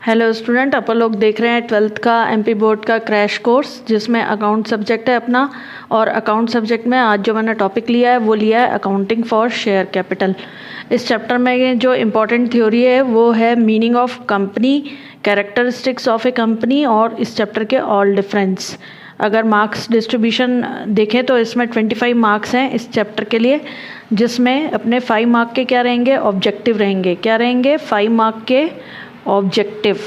Hello student, अपन लोग देख रहे हैं 12th का एमपी बोर्ड का क्रैश कोर्स जिसमें अकाउंट सब्जेक्ट है अपना। और अकाउंट सब्जेक्ट में आज जो मैंने टॉपिक लिया है वो लिया है अकाउंटिंग फॉर शेयर कैपिटल। इस चैप्टर में जो इम्पोर्टेंट थ्योरी है वो है meaning of company, characteristics of A company और इस चैप्टर के ऑल डिफरेंस। अगर मार्क्स डिस्ट्रीब्यूशन देखें तो इसमें 25 मार्क्स हैं इस चैप्टर के लिए, जिसमें अपने 5 मार्क के क्या रहेंगे, ऑब्जेक्टिव रहेंगे। क्या रहेंगे? 5 मार्क के ऑब्जेक्टिव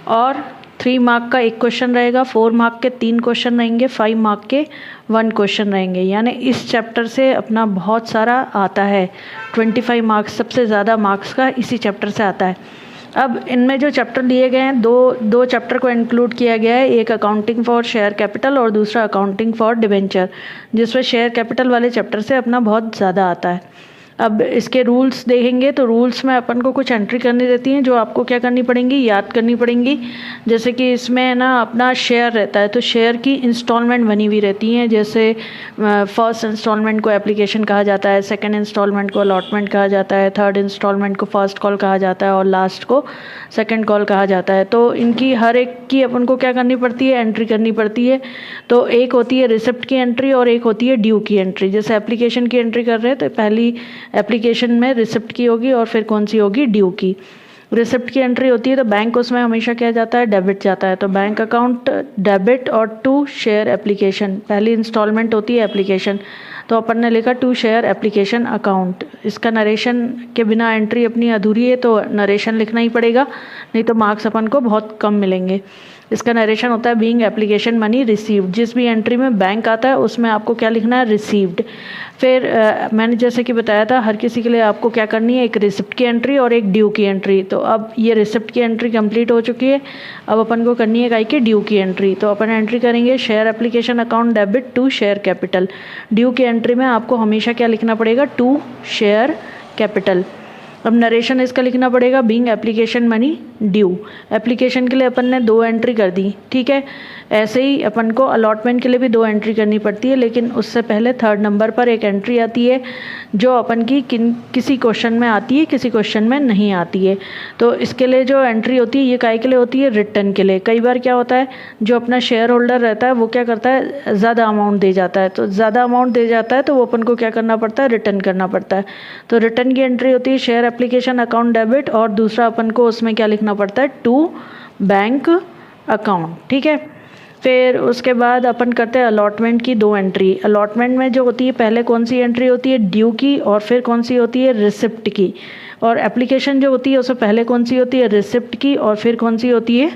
और 3 मार्क का एक क्वेश्चन रहेगा, 4 मार्क के 3 क्वेश्चन रहेंगे, 5 मार्क के 1 क्वेश्चन रहेंगे। यानी इस चैप्टर से अपना बहुत सारा आता है। 25 मार्क्स, सबसे ज़्यादा मार्क्स का इसी चैप्टर से आता है। अब इनमें जो चैप्टर लिए गए हैं, दो चैप्टर को इंक्लूड किया गया है, एक अकाउंटिंग फॉर शेयर कैपिटल और दूसरा अकाउंटिंग फॉर डिबेंचर, जिसमें शेयर कैपिटल वाले चैप्टर से अपना बहुत ज़्यादा आता है। अब इसके रूल्स देखेंगे तो रूल्स में अपन को कुछ एंट्री करनी रहती हैं जो आपको क्या करनी पड़ेंगी, याद करनी पड़ेंगी। जैसे कि इसमें ना अपना शेयर रहता है तो शेयर की इंस्टॉलमेंट बनी हुई रहती हैं। जैसे फर्स्ट इंस्टॉलमेंट को एप्लीकेशन कहा जाता है, सेकंड इंस्टॉलमेंट को अलॉटमेंट कहा जाता है, थर्ड इंस्टॉलमेंट को फर्स्ट कॉल कहा जाता है और लास्ट को सेकंड कॉल कहा जाता है। तो इनकी हर एक की अपन को क्या करनी पड़ती है, एंट्री करनी पड़ती है। तो एक होती है रिसिप्ट की एंट्री और एक होती है ड्यू की एंट्री। जैसे एप्लीकेशन की एंट्री कर रहे हैं तो पहली एप्लीकेशन में रिसिप्ट की होगी और फिर कौन सी होगी, ड्यू की। रिसिप्ट की एंट्री होती है तो बैंक उसमें हमेशा क्या जाता है, डेबिट जाता है। तो बैंक अकाउंट डेबिट और टू शेयर एप्लीकेशन, पहली इंस्टॉलमेंट होती है एप्लीकेशन, तो अपन ने लिखा टू शेयर एप्लीकेशन अकाउंट। इसका नरेशन के बिना एंट्री अपनी अधूरी है तो नरेशन लिखना ही पड़ेगा, नहीं तो मार्क्स अपन को बहुत कम मिलेंगे। इसका नरेशन होता है बीइंग एप्लीकेशन मनी रिसीव्ड। जिस भी एंट्री में बैंक आता है उसमें आपको क्या लिखना है, रिसीव्ड। फिर मैंने जैसे कि बताया था हर किसी के लिए आपको क्या करनी है, एक रिसिप्ट की एंट्री और एक ड्यू की एंट्री। तो अब ये रिसिप्ट की एंट्री कंप्लीट हो चुकी है, अब अपन को करनी है काई की, ड्यू की एंट्री। तो अपन एंट्री करेंगे share application account debit to share capital. Due की एंट्री में आपको हमेशा क्या लिखना पड़ेगा, टू शेयर कैपिटल। अब नरेशन इसका लिखना पड़ेगा being application money due. Application के लिए अपन ने 2 एंट्री कर दी, ठीक है। ऐसे ही अपन को अलॉटमेंट के लिए भी 2 एंट्री करनी पड़ती है, लेकिन उससे पहले 3rd नंबर पर एक एंट्री आती है जो अपन की किसी क्वेश्चन में आती है, किसी क्वेश्चन में नहीं आती है। तो इसके लिए जो एंट्री होती है ये काय के लिए होती है, रिटर्न के लिए। कई बार क्या होता है, जो अपना शेयर होल्डर रहता है वो क्या करता है, ज़्यादा अमाउंट दे जाता है। तो ज़्यादा अमाउंट दे जाता है तो वो अपन को क्या करना पड़ता है, रिटर्न करना पड़ता है। तो रिटर्न की एंट्री होती है शेयर एप्लीकेशन अकाउंट डेबिट और दूसरा अपन को उसमें क्या लिखना पड़ता है, टू बैंक अकाउंट, ठीक है। फिर उसके बाद अपन करते हैं अलॉटमेंट की 2 एंट्री। अलॉटमेंट में जो होती है पहले कौन सी एंट्री होती है, ड्यू की, और फिर कौन सी होती है, रिसिप्ट की। और एप्लीकेशन जो होती है उससे पहले कौन सी होती है, रिसिप्ट की, और फिर कौन सी होती है,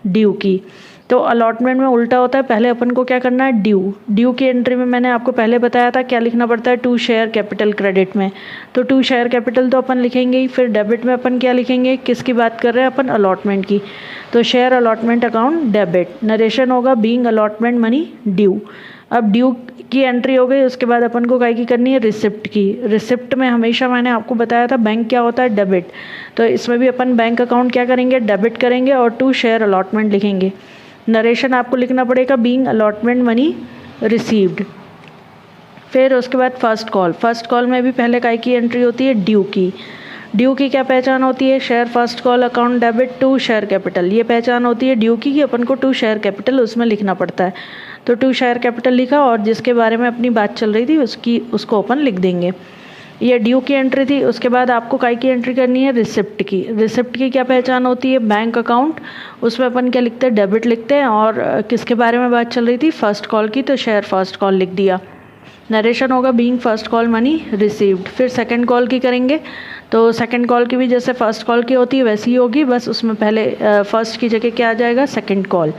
ड्यू की। तो अलॉटमेंट में उल्टा होता है, पहले अपन को क्या करना है, ड्यू। ड्यू की एंट्री में मैंने आपको पहले बताया था क्या लिखना पड़ता है, टू शेयर कैपिटल क्रेडिट में। तो टू शेयर कैपिटल तो अपन लिखेंगे ही। फिर डेबिट में अपन क्या लिखेंगे, किसकी बात कर रहे हैं अपन, अलॉटमेंट की। तो share allotment account debit, narration होगा बीइंग अलॉटमेंट मनी ड्यू। अब ड्यू की एंट्री हो गई, उसके बाद अपन को काय की करनी है, रिसिप्ट की। रिसिप्ट में हमेशा मैंने आपको बताया था बैंक क्या होता है, डेबिट। तो इसमें भी अपन बैंक अकाउंट क्या करेंगे, डेबिट करेंगे और टू शेयर अलॉटमेंट लिखेंगे। नरेशन आपको लिखना पड़ेगा बीइंग अलॉटमेंट मनी रिसीव्ड। फिर उसके बाद फर्स्ट कॉल। फर्स्ट कॉल में भी पहले काय की एंट्री होती है, ड्यू की। ड्यू की क्या पहचान होती है, share first call account debit to share capital. ये पहचान होती है ड्यू की कि अपन को टू शेयर कैपिटल उसमें लिखना पड़ता है। तो टू शेयर कैपिटल लिखा और जिसके बारे में अपनी बात चल रही थी उसको अपन लिख देंगे। ये ड्यू की एंट्री थी। उसके बाद आपको काय की एंट्री करनी है, रिसिप्ट की। रिसिप्ट की क्या पहचान होती है, बैंक अकाउंट, उसमें अपन क्या लिखते हैं, डेबिट लिखते हैं। और किसके बारे में बात चल रही थी, फर्स्ट कॉल की, तो शेयर फर्स्ट कॉल लिख दिया। नरेशन होगा being first call money received. फिर सेकंड कॉल की करेंगे, तो सेकंड कॉल की भी जैसे फर्स्ट कॉल की होती है वैसी ही होगी, बस उसमें पहले फर्स्ट की जगह क्या आ जाएगा, सेकंड कॉल,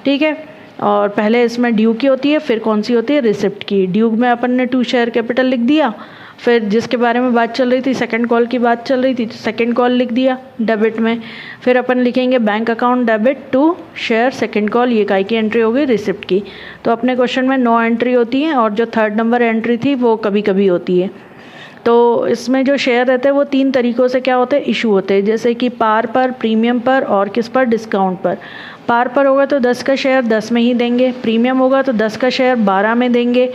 ठीक है। और पहले इसमें ड्यू की होती है, फिर कौन सी होती है, रिसिप्ट की। ड्यू में अपन ने टू शेयर कैपिटल लिख दिया, फिर जिसके बारे में बात चल रही थी, सेकंड कॉल की बात चल रही थी, तो सेकंड कॉल लिख दिया डेबिट में। फिर अपन लिखेंगे bank account debit to share second call, ये काय की एंट्री हो गई, रिसिप्ट की। तो अपने क्वेश्चन में 9 एंट्री होती हैं और जो 3rd नंबर एंट्री थी वो कभी कभी होती है। तो इसमें जो शेयर रहते हैं वो 3 तरीक़ों से क्या होते हैं, इशू होते हैं। जैसे कि पार पर, प्रीमियम पर और किस पर, डिस्काउंट पर। पार पर होगा तो 10 का शेयर 10 में ही देंगे, प्रीमियम होगा तो 10 का शेयर 12 में देंगे,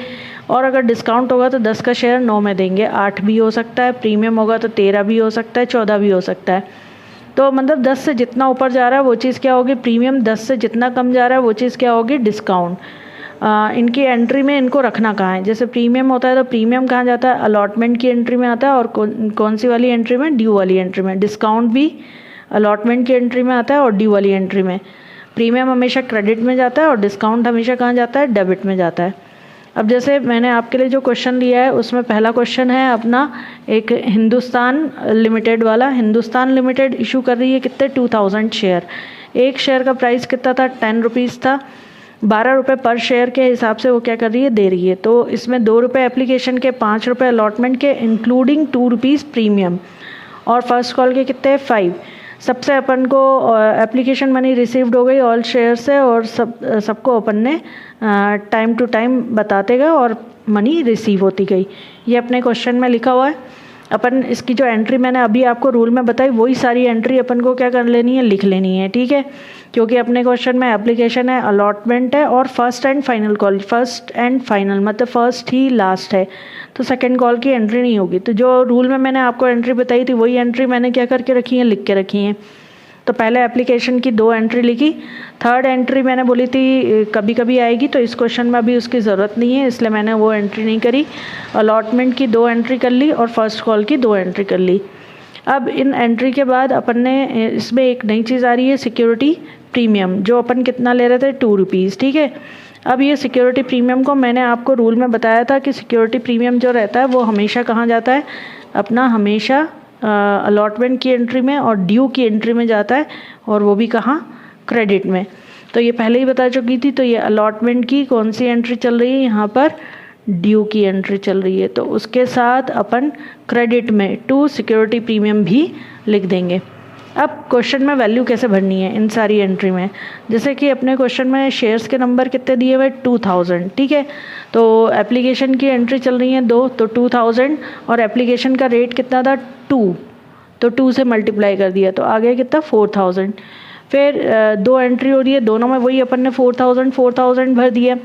और अगर डिस्काउंट होगा तो 10 का शेयर 9 में देंगे। 8 भी हो सकता है, प्रीमियम होगा तो 13 भी हो सकता है, 14 भी हो सकता है। तो मतलब 10 से जितना ऊपर जा रहा है वो चीज़ क्या होगी प्रीमियम, 10 से जितना कम जा रहा है वो चीज़ क्या होगी डिस्काउंट। इनकी एंट्री में इनको रखना कहाँ है, जैसे प्रीमियम होता है तो प्रीमियम कहाँ जाता है, अलॉटमेंट की एंट्री में आता है, और कौन सी वाली एंट्री में, ड्यू वाली एंट्री में। डिस्काउंट भी अलॉटमेंट की एंट्री में आता है और ड्यू वाली एंट्री में। प्रीमियम हमेशा क्रेडिट में जाता है और डिस्काउंट हमेशा कहाँ जाता है, डेबिट में जाता है। अब जैसे मैंने आपके लिए जो क्वेश्चन लिया है उसमें पहला क्वेश्चन है अपना एक हिंदुस्तान लिमिटेड वाला। हिंदुस्तान लिमिटेड इशू कर रही है कितने, 2000 शेयर। एक शेयर का प्राइस कितना था, 10 रुपीज़ था। 12 रुपये पर शेयर के हिसाब से वो क्या कर रही है, दे रही है। तो इसमें 2 रुपये एप्लीकेशन के, 5 रुपये अलॉटमेंट के, इंक्लूडिंग 2 रुपीज़ प्रीमियम, और फर्स्ट कॉल के कितने, 5। सबसे अपन को एप्लीकेशन मनी रिसीव्ड हो गई ऑल शेयर से, और सबको अपन ने टाइम टू टाइम बताते गए और मनी रिसीव होती गई। ये अपने क्वेश्चन में लिखा हुआ है। अपन इसकी जो एंट्री मैंने अभी आपको रूल में बताई वही सारी एंट्री अपन को क्या कर लेनी है, लिख लेनी है, ठीक है। क्योंकि अपने क्वेश्चन में एप्लीकेशन है, अलॉटमेंट है और first and final call. First and final मतलब फर्स्ट ही लास्ट है, तो सेकंड कॉल की एंट्री नहीं होगी। तो जो रूल में मैंने आपको एंट्री बताई थी वही एंट्री मैंने क्या करके रखी है, लिख के रखी है। तो पहले एप्लीकेशन की 2 एंट्री लिखी, थर्ड एंट्री मैंने बोली थी कभी कभी आएगी, तो इस क्वेश्चन में अभी उसकी ज़रूरत नहीं है, इसलिए मैंने वो एंट्री नहीं करी। अलॉटमेंट की 2 एंट्री कर ली और फर्स्ट कॉल की 2 एंट्री कर ली। अब इन एंट्री के बाद अपन ने इसमें एक नई चीज़ आ रही है, सिक्योरिटी प्रीमियम, जो अपन कितना ले रहे थे, 2 रुपीज़, ठीक है। अब ये सिक्योरिटी प्रीमियम को मैंने आपको रूल में बताया था कि सिक्योरिटी प्रीमियम जो रहता है वो हमेशा कहाँ जाता है, अपना हमेशा अलॉटमेंट की एंट्री में और ड्यू की एंट्री में जाता है, और वो भी कहाँ, क्रेडिट में। तो ये पहले ही बता चुकी थी। तो ये अलॉटमेंट की कौन सी एंट्री चल रही है, यहाँ पर ड्यू की एंट्री चल रही है, तो उसके साथ अपन क्रेडिट में 2 सिक्योरिटी प्रीमियम भी लिख देंगे। अब क्वेश्चन में वैल्यू कैसे भरनी है इन सारी एंट्री में, जैसे कि अपने क्वेश्चन में शेयर्स के नंबर कितने दिए हुए, 2000, ठीक है। तो एप्लीकेशन की एंट्री चल रही है 2, तो 2000, और एप्लीकेशन का रेट कितना था, 2, तो 2 से मल्टीप्लाई कर दिया, तो आ गया कितना, 4000। फिर 2 एंट्री हो रही है, दोनों में वही अपन ने 4000 भर दिया।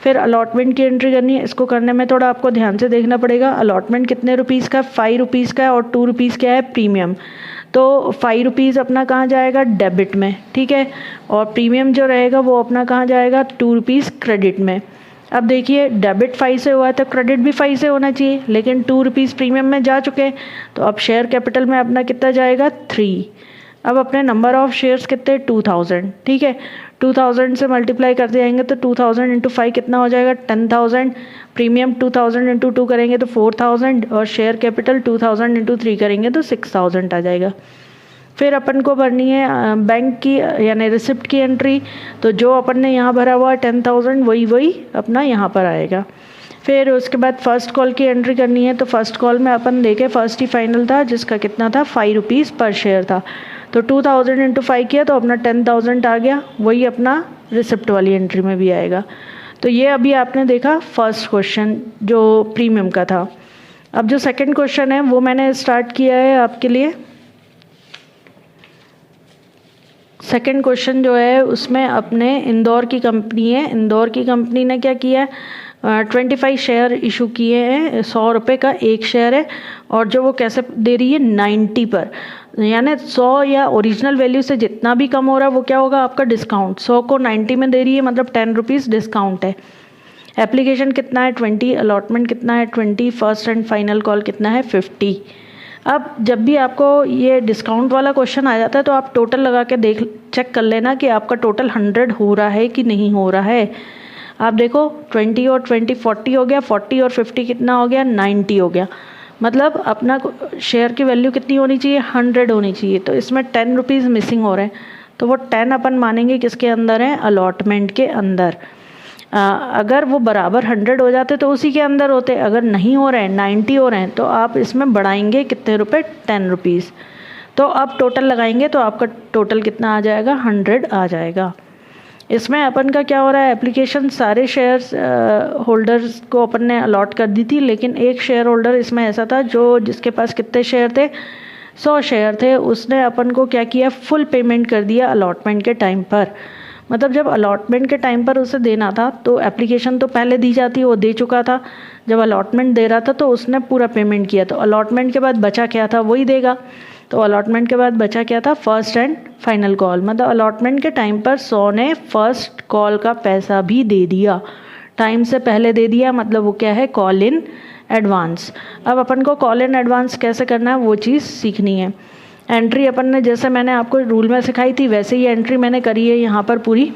फिर अलॉटमेंट की एंट्री करनी है, इसको करने में थोड़ा आपको ध्यान से देखना पड़ेगा। अलॉटमेंट कितने रुपीज़ का, 5 रुपीज़ का है, और 2 रुपीज़ क्या है, प्रीमियम। तो 5 रुपीज़ अपना कहाँ जाएगा, डेबिट में, ठीक है। और प्रीमियम जो रहेगा वो अपना कहाँ जाएगा, 2 रुपीज़ क्रेडिट में। अब देखिए डेबिट 5 से हुआ है तो क्रेडिट भी 5 से होना चाहिए, लेकिन 2 रुपीज़ प्रीमियम में जा चुके हैं, तो अब शेयर कैपिटल में अपना कितना जाएगा, 3। अब अपने नंबर ऑफ शेयर्स कितने, 2000, ठीक है। 2000 से मल्टीप्लाई करते जाएंगे तो 2000 इंटू 5 कितना हो जाएगा, 10,000। प्रीमियम 2000 इंटू 2 करेंगे तो 4000, और शेयर कैपिटल 2000 इंटू 3 करेंगे तो 6000 आ जाएगा। फिर अपन को भरनी है बैंक की यानी रिसिप्ट की एंट्री, तो जो अपन ने यहाँ भरा हुआ है 10,000 वही अपना यहाँ पर आएगा। फिर उसके बाद फर्स्ट कॉल की एंट्री करनी है, तो फर्स्ट कॉल में अपन देखे फर्स्ट ही फाइनल था जिसका कितना था, 5 रुपीज़ पर शेयर था। तो 2000 इंटू 5 किया तो अपना 10,000 आ गया, वही अपना रिसिप्ट वाली एंट्री में भी आएगा। तो ये अभी आपने देखा फर्स्ट क्वेश्चन जो प्रीमियम का था। अब जो सेकंड क्वेश्चन है वो मैंने स्टार्ट किया है आपके लिए। सेकंड क्वेश्चन जो है उसमें अपने इंदौर की कंपनी है, इंदौर की कंपनी ने क्या किया है, 25 शेयर इशू किए हैं, 100 रुपये का एक शेयर है, और जो वो कैसे दे रही है, 90 पर, यानी 100 या ओरिजिनल वैल्यू से जितना भी कम हो रहा है वो क्या होगा, आपका डिस्काउंट। 100 को 90 में दे रही है मतलब 10 रुपीज़ डिस्काउंट है। एप्लीकेशन कितना है, 20, अलॉटमेंट कितना है, 20, फर्स्ट एंड फाइनल कॉल कितना है, 50। अब जब भी आपको ये डिस्काउंट वाला क्वेश्चन आ जाता है तो आप टोटल लगा के चेक कर लेना कि आपका टोटल 100 हो रहा है कि नहीं हो रहा है। आप देखो 20 और 20 40 हो गया, 40 और 50 कितना हो गया, 90 हो गया। मतलब अपना शेयर की वैल्यू कितनी होनी चाहिए, 100 होनी चाहिए। तो इसमें 10 रुपीज़ मिसिंग हो रहे हैं, तो वो 10 अपन मानेंगे किसके अंदर है, अलॉटमेंट के अंदर। अगर वो बराबर 100 हो जाते तो उसी के अंदर होते, अगर नहीं हो रहे हैं 90 हो रहे हैं तो आप इसमें बढ़ाएंगे कितने रुपए, 10 रुपीज़। तो अब टोटल लगाएंगे तो आपका टोटल कितना आ जाएगा, 100 आ जाएगा। इसमें अपन का क्या हो रहा है, एप्लीकेशन सारे शेयर्स होल्डर्स को अपन ने अलॉट कर दी थी, लेकिन एक शेयर होल्डर इसमें ऐसा था जो जिसके पास कितने शेयर थे, 100 शेयर थे, उसने अपन को क्या किया, फुल पेमेंट कर दिया अलॉटमेंट के टाइम पर। मतलब जब अलॉटमेंट के टाइम पर उसे देना था तो एप्लीकेशन तो पहले दी जाती, वो दे चुका था। जब अलॉटमेंट दे रहा था तो उसने पूरा पेमेंट किया, तो अलॉटमेंट के बाद बचा क्या था वही देगा। तो अलॉटमेंट के बाद बचा क्या था, फर्स्ट एंड फाइनल कॉल। मतलब अलॉटमेंट के टाइम पर 100 ने फर्स्ट कॉल का पैसा भी दे दिया, टाइम से पहले दे दिया, मतलब वो क्या है, कॉल इन एडवांस। अब अपन को कॉल इन एडवांस कैसे करना है वो चीज़ सीखनी है। एंट्री अपन ने जैसे मैंने आपको रूल में सिखाई थी वैसे ही एंट्री मैंने करी है यहाँ पर पूरी।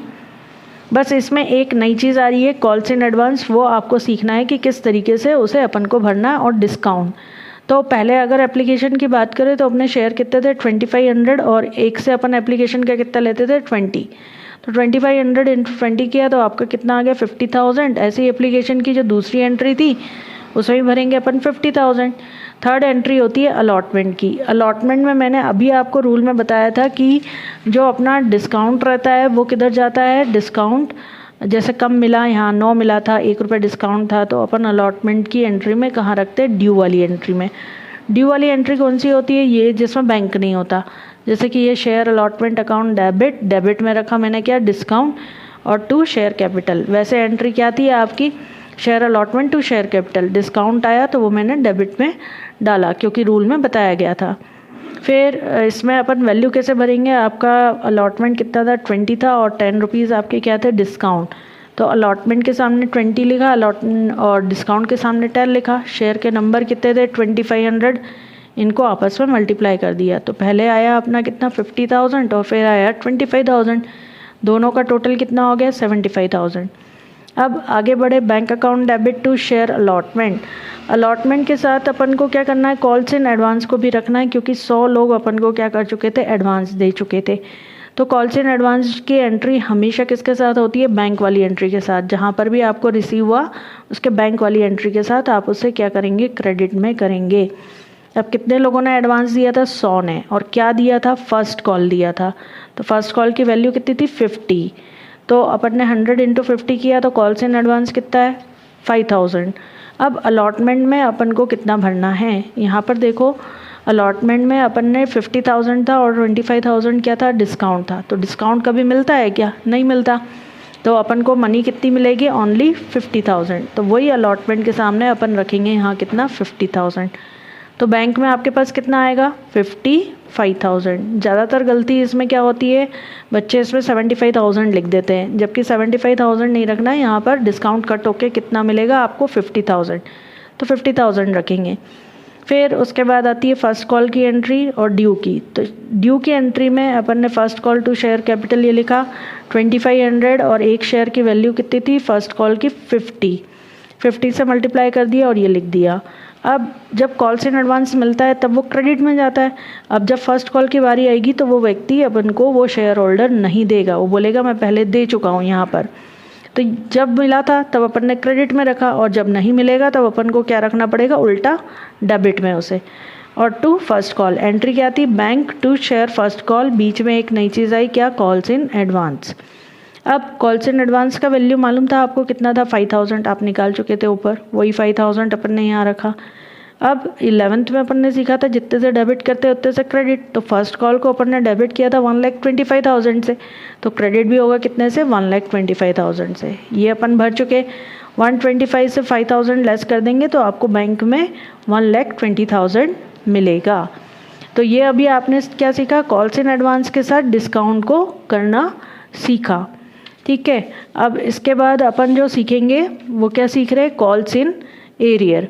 बस इसमें एक नई चीज़ आ रही है, कॉल्स इन एडवांस, वो आपको सीखना है कि किस तरीके से उसे अपन को भरना है। और डिस्काउंट तो पहले अगर एप्लीकेशन की बात करें तो अपने शेयर कितने थे, 2500, और एक से अपन एप्लीकेशन का कितना लेते थे, 20। तो 2500 इंटू 20 किया तो आपका कितना आ गया, 50,000। ऐसी एप्लीकेशन की जो दूसरी एंट्री थी उसमें भी भरेंगे अपन 50,000। थर्ड एंट्री होती है अलॉटमेंट की। अलॉटमेंट में मैंने अभी आपको रूल में बताया था कि जो अपना डिस्काउंट रहता है वो किधर जाता है, डिस्काउंट जैसे कम मिला, यहाँ 9 मिला था, 1 रुपये डिस्काउंट था, तो अपन अलॉटमेंट की एंट्री में कहाँ रखते हैं, ड्यू वाली एंट्री में। ड्यू वाली एंट्री कौन सी होती है, ये जिसमें बैंक नहीं होता। जैसे कि ये share allotment account debit, debit में रखा मैंने क्या, डिस्काउंट, और टू शेयर कैपिटल। वैसे एंट्री क्या थी आपकी, share allotment to share capital, discount आया तो वो मैंने डेबिट में डाला क्योंकि रूल में बताया गया था। फिर इसमें अपन वैल्यू कैसे भरेंगे, आपका अलॉटमेंट कितना था, 20 था, और 10 रुपीज़ आपके क्या थे, डिस्काउंट। तो अलॉटमेंट के सामने 20 लिखा, अलॉटमेंट और डिस्काउंट के सामने 10 लिखा। शेयर के नंबर कितने थे, 2500, इनको आपस में मल्टीप्लाई कर दिया तो पहले आया अपना कितना, 50,000, और फिर आया 25,000। दोनों का टोटल कितना हो गया, 75,000। अब आगे बढ़े, bank account debit to share allotment. Allotment के साथ अपन को क्या करना है, कॉल्स इन एडवांस को भी रखना है क्योंकि 100 लोग अपन को क्या कर चुके थे, एडवांस दे चुके थे। तो कॉल्स इन एडवांस की एंट्री हमेशा किसके साथ होती है, बैंक वाली एंट्री के साथ। जहाँ पर भी आपको रिसीव हुआ उसके बैंक वाली एंट्री के साथ आप उसे क्या करेंगे, क्रेडिट में करेंगे। अब कितने लोगों ने एडवांस दिया था, 100 ने, और क्या दिया था, फर्स्ट कॉल दिया था। तो फर्स्ट कॉल की वैल्यू कितनी थी, 50। तो अपन ने 100 इंटू 50 किया तो कॉल्स इन एडवांस कितना है, 5000। अब अलॉटमेंट में अपन को कितना भरना है, यहाँ पर देखो अलॉटमेंट में अपन ने 50,000 था और 25,000 क्या था, डिस्काउंट था। तो डिस्काउंट कभी मिलता है क्या, नहीं मिलता। तो अपन को मनी कितनी मिलेगी, ओनली 50,000। तो वही अलॉटमेंट के सामने अपन रखेंगे यहाँ कितना, 50,000। तो बैंक में आपके पास कितना आएगा, 55,000। ज़्यादातर गलती इसमें क्या होती है, बच्चे इसमें 75,000 लिख देते हैं, जबकि 75,000 नहीं रखना है। यहाँ पर डिस्काउंट कट होके कितना मिलेगा आपको, 50,000। तो 50,000 रखेंगे। फिर उसके बाद आती है फर्स्ट कॉल की एंट्री और ड्यू की। तो ड्यू की एंट्री में अपन ने first call to share capital ये लिखा 2500, और एक शेयर की वैल्यू कितनी थी, फर्स्ट कॉल की 50 से मल्टीप्लाई कर दिया और ये लिख दिया। अब जब कॉल्स इन एडवांस मिलता है तब वो क्रेडिट में जाता है। अब जब फर्स्ट कॉल की बारी आएगी तो वो व्यक्ति अपन को, वो शेयर होल्डर नहीं देगा, वो बोलेगा मैं पहले दे चुका हूँ यहाँ पर। तो जब मिला था तब अपन ने क्रेडिट में रखा, और जब नहीं मिलेगा तब अपन को क्या रखना पड़ेगा, उल्टा डेबिट में उसे। और टू फर्स्ट कॉल एंट्री क्या थी, bank to share first call, बीच में एक नई चीज़ आई क्या, कॉल्स इन एडवांस। अब कॉल्स इन एडवांस का वैल्यू मालूम था आपको कितना था, 5000 आप निकाल चुके थे ऊपर, वही 5000 अपन ने यहाँ रखा। अब 11th में अपन ने सीखा था जितने से डेबिट करते उतने से क्रेडिट। तो फर्स्ट कॉल को अपन ने डेबिट किया था 1,25,000 से, तो क्रेडिट भी होगा कितने से, 1,25,000 से। ये अपन भर चुके। 125 से 5,000 लेस कर देंगे तो आपको बैंक में 1,20,000 मिलेगा। तो ये अभी आपने क्या सीखा, कॉल्स इन एडवांस के साथ डिस्काउंट को करना सीखा। ठीक है, अब इसके बाद अपन जो सीखेंगे वो क्या सीख रहे हैं, कॉल्स इन एरियर।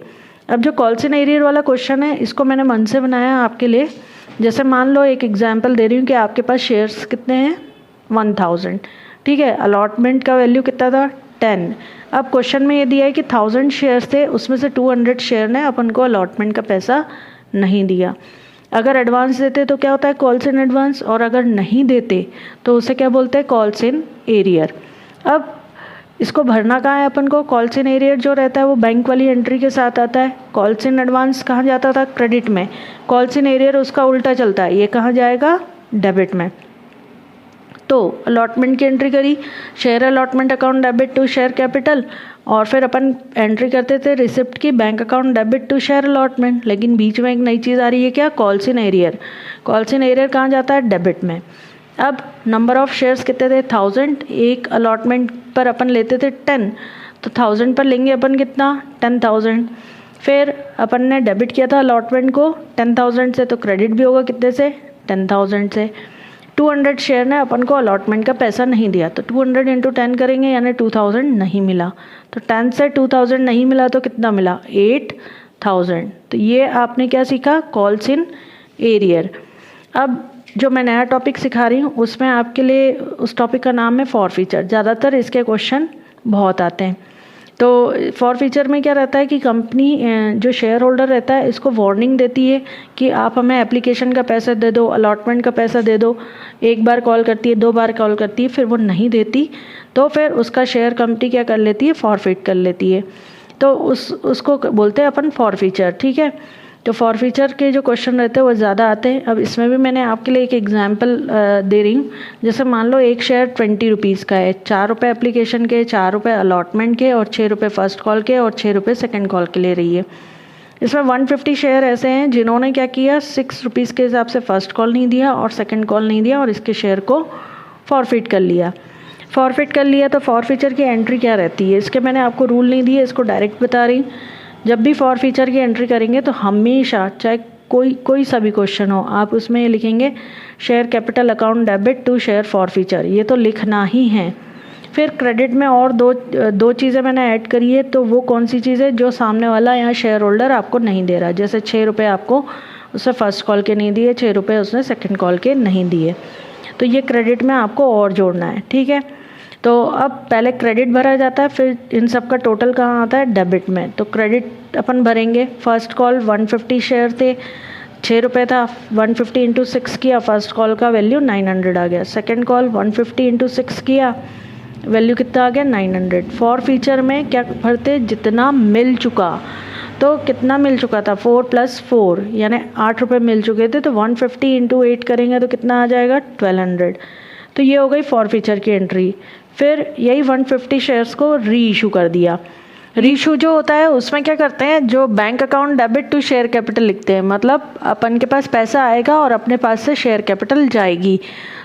अब जो कॉल्स इन एरियर वाला क्वेश्चन है इसको मैंने मन से बनाया आपके लिए। जैसे मान लो एक एग्जांपल दे रही हूँ कि आपके पास शेयर्स कितने हैं, 1000। ठीक है, अलॉटमेंट का वैल्यू कितना था, 10। अब क्वेश्चन में ये दिया है कि 1000 शेयर्स थे, उसमें से 200 शेयर ने अपन को अलॉटमेंट का पैसा नहीं दिया। अगर एडवांस देते तो क्या होता है, कॉल्स इन एडवांस, और अगर नहीं देते तो उसे क्या बोलते हैं, कॉल्स इन एरियर। अब इसको भरना कहाँ है अपन को, कॉल्स इन एरियर जो रहता है वो बैंक वाली एंट्री के साथ आता है। कॉल्स इन एडवांस कहाँ जाता था, क्रेडिट में। कॉल्स इन एरियर उसका उल्टा चलता है, ये कहाँ जाएगा, डेबिट में। तो अलॉटमेंट की एंट्री करी, share allotment account debit to share capital, और फिर अपन एंट्री करते थे रिसिप्ट की, bank account debit to share allotment. लेकिन बीच में एक नई चीज़ आ रही है क्या, calls in arrear. Calls in arrear कहाँ जाता है, डेबिट में। अब नंबर ऑफ शेयर्स कितने थे, 1000। एक अलॉटमेंट पर अपन लेते थे 10, तो 1000 पर लेंगे अपन कितना, 10,000। फिर अपन ने डेबिट किया था अलॉटमेंट को 10,000 से, तो क्रेडिट भी होगा कितने से, 10,000 से। 200 शेयर ने अपन को अलॉटमेंट का पैसा नहीं दिया, तो 200 इंटू 10 करेंगे, यानी 2000 नहीं मिला। तो 10 से 2000 नहीं मिला तो कितना मिला, 8000। तो ये आपने क्या सीखा, कॉल्स इन एरियर। अब जो मैं नया टॉपिक सिखा रही हूँ उसमें आपके लिए उस टॉपिक का नाम है फॉरफीचर। ज़्यादातर इसके क्वेश्चन बहुत आते हैं। तो फॉरफीचर में क्या रहता है कि कंपनी जो शेयर होल्डर रहता है इसको वार्निंग देती है कि आप हमें एप्लीकेशन का पैसा दे दो, अलॉटमेंट का पैसा दे दो। एक बार कॉल करती है, 2 बार कॉल करती है, फिर वो नहीं देती, तो फिर उसका शेयर कंपनी क्या कर लेती है, फॉरफिट कर लेती है। तो उसको बोलते हैं अपन फॉरफीचर, ठीक है। तो फॉरफीचर के जो क्वेश्चन रहते हैं वो ज़्यादा आते हैं। अब इसमें भी मैंने आपके लिए एक एग्जांपल दे रही हूँ। जैसे मान लो एक शेयर 20 रुपीज़ का है, 4 रुपये एप्लीकेशन के, 4 रुपये अलॉटमेंट के और 6 रुपये फर्स्ट कॉल के और 6 रुपये सेकेंड कॉल के ले रही है। इसमें 150 शेयर ऐसे हैं जिन्होंने क्या किया, 6 रुपीज़ के हिसाब से फर्स्ट कॉल नहीं दिया और सेकेंड कॉल नहीं दिया और इसके शेयर को फॉरफिट कर लिया। फॉरफिट कर लिया तो फॉरफीचर की एंट्री क्या रहती है, इसके मैंने आपको रूल नहीं दिए, इसको डायरेक्ट बता रही। जब भी फॉरफीचर की एंट्री करेंगे तो हमेशा, चाहे कोई सा भी क्वेश्चन हो, आप उसमें ये लिखेंगे share capital account debit to share forfeiture, ये तो लिखना ही है। फिर क्रेडिट में और दो चीज़ें मैंने ऐड करी है। तो वो कौन सी चीज़ है, जो सामने वाला यहाँ शेयर होल्डर आपको नहीं दे रहा। जैसे 6 रुपये आपको उससे फर्स्ट कॉल के नहीं दिए, 6 रुपये उसने सेकेंड कॉल के नहीं दिए, तो ये क्रेडिट में आपको और जोड़ना है, ठीक है। तो अब पहले क्रेडिट भरा जाता है, फिर इन सब का टोटल कहाँ आता है, डेबिट में। तो क्रेडिट अपन भरेंगे, फर्स्ट कॉल 150 शेयर थे, 6 रुपये था, 150 इंटू 6 किया, फर्स्ट कॉल का वैल्यू 900 आ गया। सेकेंड कॉल 150 इंटू 6 किया, वैल्यू कितना आ गया, 900। फॉर फीचर में क्या भरते, जितना मिल चुका। तो कितना मिल चुका था, 4 + 4 यानी 8 रुपये मिल चुके थे, तो 150 इंटू 8 करेंगे तो कितना आ जाएगा, 1200। तो ये हो गई फॉर फीचर की एंट्री। फिर यही 150 शेयर्स को री इशू कर दिया। री इशू जो होता है उसमें क्या करते हैं, जो bank account debit to share capital लिखते हैं, मतलब अपन के पास पैसा आएगा और अपने पास से शेयर कैपिटल जाएगी।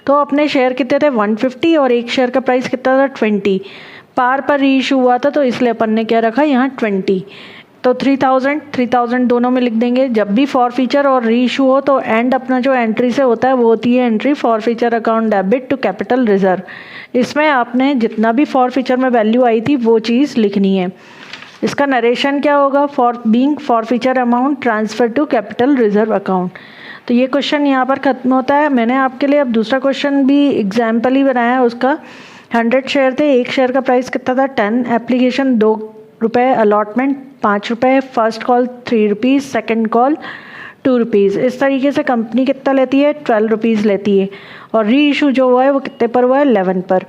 तो अपने शेयर कितने थे, 150, और एक शेयर का प्राइस कितना था, 20। पार पर री इशू हुआ था, तो इसलिए अपन ने क्या रखा यहाँ 20। तो 3000 दोनों में लिख देंगे। जब भी फॉर फीचर और री इशू हो तो एंड अपना जो एंट्री से होता है वो होती है entry forfeiture account debit to capital reserve. इसमें आपने जितना भी फॉर फीचर में वैल्यू आई थी वो चीज़ लिखनी है। इसका नरेशन क्या होगा, for being forfeiture amount transfer to capital reserve account. तो ये क्वेश्चन यहाँ पर ख़त्म होता है। मैंने आपके लिए अब दूसरा क्वेश्चन भी एग्जाम्पल ही बनाया है उसका। 100 शेयर थे, एक शेयर का प्राइस कितना था, 10, एप्लीकेशन 2 रुपये, अलॉटमेंट 5 रुपये, first call 3 rupees, second call 2 rupees. इस तरीके से कंपनी कितना लेती है, 12 रुपीज़ लेती है। और री इशू जो हुआ है वो कितने पर हुआ है, 11 पर।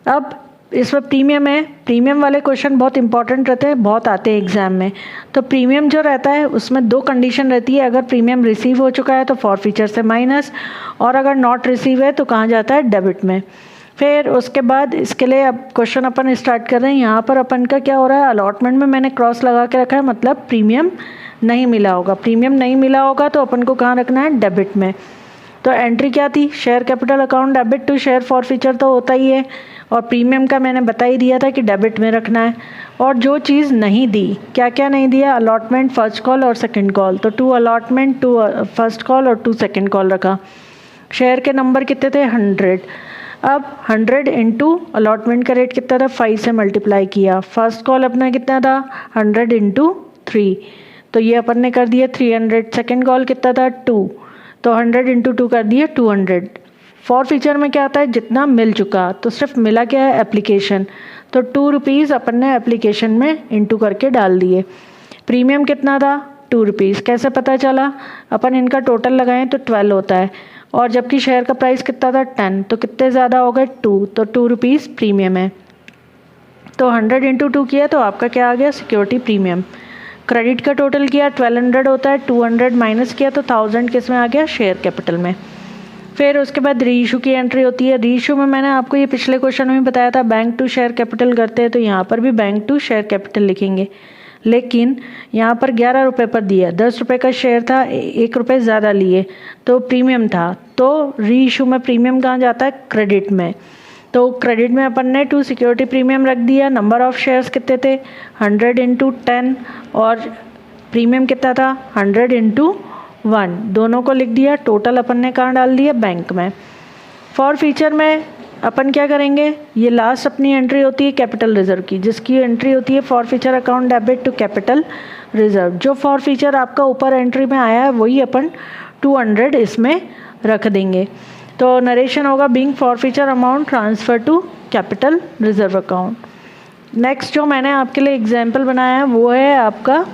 अब इसमें प्रीमियम है। प्रीमियम वाले क्वेश्चन बहुत इंपॉर्टेंट रहते हैं, बहुत आते हैं एग्जाम में। तो प्रीमियम जो रहता है उसमें 2 कंडीशन रहती है। अगर प्रीमियम रिसीव हो चुका है तो फॉर फीचर से माइनस, और अगर नॉट रिसीव है तो कहाँ जाता है, डेबिट में। फिर उसके बाद इसके लिए अब क्वेश्चन अपन स्टार्ट कर रहे हैं। यहाँ पर अपन का क्या हो रहा है, अलॉटमेंट में मैंने क्रॉस लगा के रखा है, मतलब प्रीमियम नहीं मिला होगा। प्रीमियम नहीं मिला होगा तो अपन को कहाँ रखना है, डेबिट में। तो एंट्री क्या थी, share capital account debit to share forfeiture तो होता ही है, और प्रीमियम का मैंने बता ही दिया था कि डेबिट में रखना है। और जो चीज़ नहीं दी, क्या क्या नहीं दिया, अलॉटमेंट, फर्स्ट कॉल और सेकेंड कॉल। तो 2 अलॉटमेंट, 2 फर्स्ट कॉल और 2 सेकेंड कॉल रखा। शेयर के नंबर कितने थे, 100। अब 100 इंटू अलॉटमेंट का रेट कितना था, 5 से मल्टीप्लाई किया। फर्स्ट कॉल अपना कितना था, 100 इंटू 3, तो ये अपन ने कर दिया 300। सेकेंड कॉल कितना था, 2, तो 100 इंटू 2 कर दिया 200। फॉर फीचर में क्या आता है, जितना मिल चुका, तो सिर्फ मिला क्या है, एप्लीकेशन। तो 2 रुपीज़ अपन ने एप्लीकेशन में इंटू करके डाल दिए। प्रीमियम कितना था, 2 रुपीज़। कैसे पता चला, अपन इनका टोटल लगाएं तो 12 होता है, और जबकि शेयर का प्राइस कितना था, 10, तो कितने ज़्यादा हो गए, 2, तो 2 रुपीज़ प्रीमियम है। तो 100 इंटू 2 किया तो आपका क्या आ गया, सिक्योरिटी प्रीमियम। क्रेडिट का टोटल किया 1200 होता है, 200 माइनस किया तो 1000 किस में आ गया, शेयर कैपिटल में। फिर उसके बाद री इशू की एंट्री होती है। री इशू में मैंने आपको ये पिछले क्वेश्चन में बताया था, बैंक टू शेयर कैपिटल करते हैं, तो यहाँ पर भी बैंक टू शेयर कैपिटल लिखेंगे। लेकिन यहाँ पर 11 रुपये पर दिया, 10 रुपये का शेयर था, 1 रुपये ज़्यादा लिए तो प्रीमियम था। तो री इशू में प्रीमियम कहाँ जाता है, क्रेडिट में। तो क्रेडिट में अपन ने 2 सिक्योरिटी प्रीमियम रख दिया। नंबर ऑफ शेयर्स कितने थे, 100 इंटू 10, और प्रीमियम कितना था 100 इंटू 1, दोनों को लिख दिया, टोटल अपन ने कहाँ डाल दिया बैंक में। फॉर फ्यूचर में अपन क्या करेंगे, ये लास्ट अपनी एंट्री होती है कैपिटल रिजर्व की, जिसकी एंट्री होती है forfeiture account debit to capital reserve. जो फॉर फ्यूचर आपका ऊपर एंट्री में आया है वही अपन 200 इसमें रख देंगे। तो नरेशन होगा being forfeiture amount transfer to capital reserve account. Next जो मैंने आपके लिए एग्जाम्पल बनाया है वो है आपका,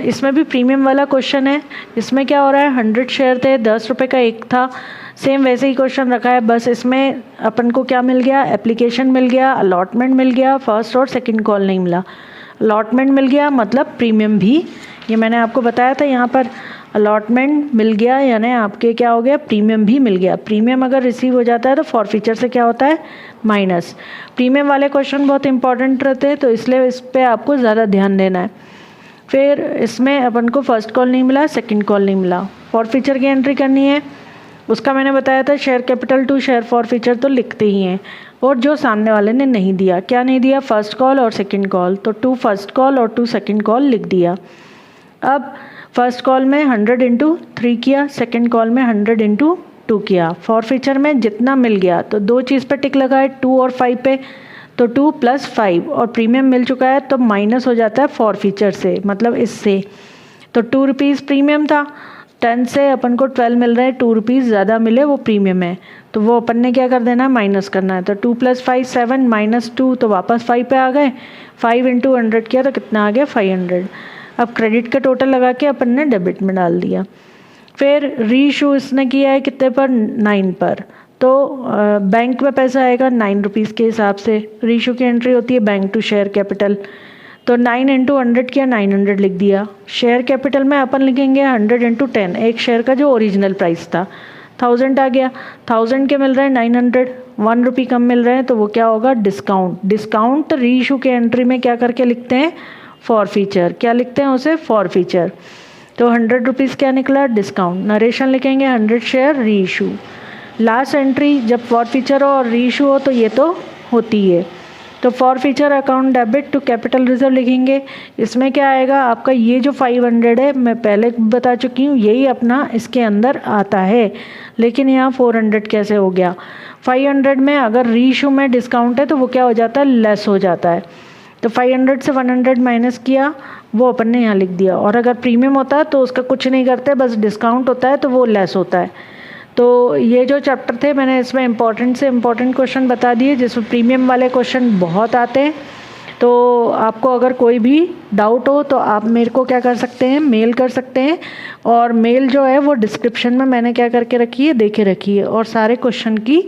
इसमें भी प्रीमियम वाला क्वेश्चन है। इसमें क्या हो रहा है, 100 शेयर थे, 10 रुपये का एक था, सेम वैसे ही क्वेश्चन रखा है, बस इसमें अपन को क्या मिल गया, एप्लीकेशन मिल गया, अलॉटमेंट मिल गया, फर्स्ट और सेकंड कॉल नहीं मिला। अलॉटमेंट मिल गया मतलब प्रीमियम भी, ये मैंने आपको बताया था, यहाँ पर अलॉटमेंट मिल गया यानी आपके क्या हो गया, प्रीमियम भी मिल गया। प्रीमियम अगर रिसीव हो जाता है तो फॉरफीचर से क्या होता है, माइनस। प्रीमियम वाले क्वेश्चन बहुत इंपॉर्टेंट रहते हैं तो इसलिए इस पर आपको ज़्यादा ध्यान देना है। फिर इसमें अपन को फर्स्ट कॉल नहीं मिला, सेकंड कॉल नहीं मिला, फॉरफीचर की एंट्री करनी है। उसका मैंने बताया था share capital to share forfeiture तो लिखते ही हैं, और जो सामने वाले ने नहीं दिया, क्या नहीं दिया, फर्स्ट कॉल और सेकंड कॉल, तो 2 फर्स्ट कॉल और 2 सेकंड कॉल लिख दिया। अब फर्स्ट कॉल में 100 इंटू 3 किया, सेकंड कॉल में 100 इंटू 2 किया। फॉरफीचर में जितना मिल गया तो दो चीज़ पे टिक लगाए, 2 और 5 पे, तो 2 + 5, और प्रीमियम मिल चुका है तो माइनस हो जाता है फॉरफीचर से, मतलब इससे। तो 2 रुपीज़ प्रीमियम था, 10 से अपन को 12 मिल रहा है, 2 रुपीज़ ज़्यादा मिले वो प्रीमियम है, तो वो अपन ने क्या कर देना है, माइनस करना है। तो 2 + 5 7 -2, तो वापस 5 पे आ गए, 5 इंटू 100 किया तो कितना आ गया 500। अब क्रेडिट का टोटल लगा के अपन ने डेबिट में डाल दिया। फिर रीइशू इसने किया है कितने पर, 9 पर, तो बैंक में पैसा आएगा 9 रुपीज़ के हिसाब से। रीइशू की एंट्री होती है बैंक टू शेयर कैपिटल, तो 9 इंटू 100 किया, 900 लिख दिया। शेयर कैपिटल में अपन लिखेंगे 100 इंटू 10, एक शेयर का जो ओरिजिनल प्राइस था 1000 आ गया, 1000 के मिल रहे हैं 900, 1 रुपये कम मिल रहे हैं, तो वो क्या होगा, डिस्काउंट। डिस्काउंट रीइशू के एंट्री में क्या करके लिखते हैं, फॉरफीचर, क्या लिखते हैं उसे, फॉरफीचर। तो 100 रुपीज़ क्या निकला, डिस्काउंट। नरेशन लिखेंगे 100 शेयर रीइशू। लास्ट एंट्री जब फॉरफीचर हो और रीइशू हो तो ये तो होती है, तो forfeiture account debit to capital reserve लिखेंगे। इसमें क्या आएगा आपका, ये जो 500 है मैं पहले बता चुकी हूँ, यही अपना इसके अंदर आता है, लेकिन यहाँ 400 कैसे हो गया। 500 में अगर रीइशू में डिस्काउंट है तो वो क्या हो जाता है, लेस हो जाता है, तो 500 से 100 माइनस किया, वो अपन ने यहाँ लिख दिया। और अगर प्रीमियम होता है तो उसका कुछ नहीं करते, बस डिस्काउंट होता है तो वो लेस होता है। तो ये जो चैप्टर थे मैंने इसमें इंपॉर्टेंट से इंपॉर्टेंट क्वेश्चन बता दिए, जिसमें प्रीमियम वाले क्वेश्चन बहुत आते हैं। तो आपको अगर कोई भी डाउट हो तो आप मेरे को क्या कर सकते हैं, मेल कर सकते हैं, और मेल जो है वो डिस्क्रिप्शन में मैंने क्या करके रखी है, देके रखी है, और सारे क्वेश्चन की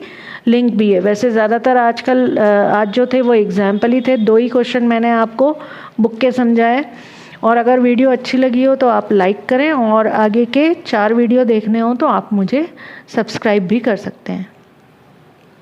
लिंक भी है। वैसे ज़्यादातर आजकल आज जो थे वो एग्जाम्पल ही थे, 2 ही क्वेश्चन मैंने आपको बुक के समझाए। और अगर वीडियो अच्छी लगी हो तो आप लाइक करें, और आगे के 4 वीडियो देखने हो तो आप मुझे सब्सक्राइब भी कर सकते हैं।